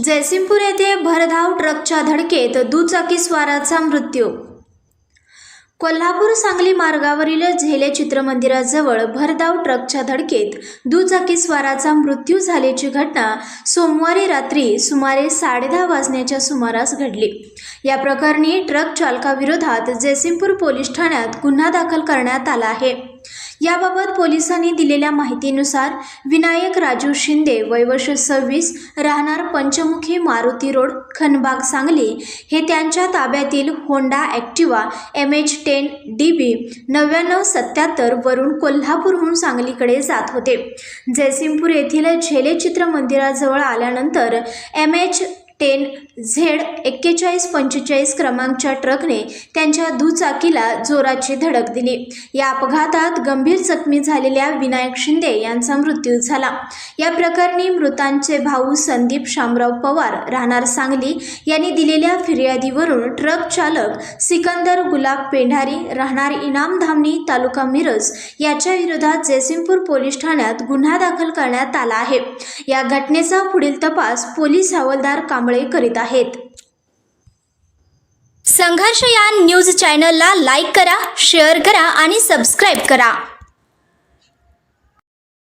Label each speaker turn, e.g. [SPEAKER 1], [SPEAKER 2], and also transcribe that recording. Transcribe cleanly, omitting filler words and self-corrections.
[SPEAKER 1] जयसिंगपूर येथे भरधाव ट्रकच्या धडकेत दुचाकीस्वाराचा मृत्यू। कोल्हापूर सांगली मार्गावरील झेले चित्रमंदिराजवळ भरधाव ट्रकच्या धडकेत दुचाकीस्वाराचा मृत्यू झाल्याची घटना सोमवारी रात्री सुमारे 10:30 वाजण्याच्या सुमारास घडली। या प्रकरणी ट्रक चालकाविरोधात जयसिंगपूर पोलीस ठाण्यात गुन्हा दाखल करण्यात आला आहे। याबाबत पोलिसांनी दिलेल्या माहितीनुसार विनायक राजू शिंदे वय वर्ष 26 राहणार पंचमुखी मारुती रोड खनबाग सांगली हे त्यांच्या ताब्यातील होंडा ॲक्टिवा MH10 DB 9977 वरून कोल्हापूरहून सांगलीकडे जात होते। जयसिंगपूर येथील झेले चित्र मंदिराजवळ आल्यानंतर MH10 Z4145 क्रमांकच्या ट्रकने त्यांच्या दुचाकीला जोराची धडक दिली। या अपघातात गंभीर जखमी झालेल्या विनायक शिंदे यांचा मृत्यू झाला। या प्रकरणी मृतांचे भाऊ संदीप शामराव पवार राहणार सांगली यांनी दिलेल्या फिर्यादीवरून ट्रक चालक सिकंदर गुलाब पेंढारी राहणार इनाम धामणी तालुका मिरज याच्या विरोधात जयसिंगपूर पोलीस ठाण्यात गुन्हा दाखल करण्यात आला आहे। या घटनेचा पुढील तपास पोलीस हवालदार कांबळे करीत आहेत। संघर्ष या न्यूज चॅनलला लाईक करा, शेअर करा आणि सबस्क्राइब करा।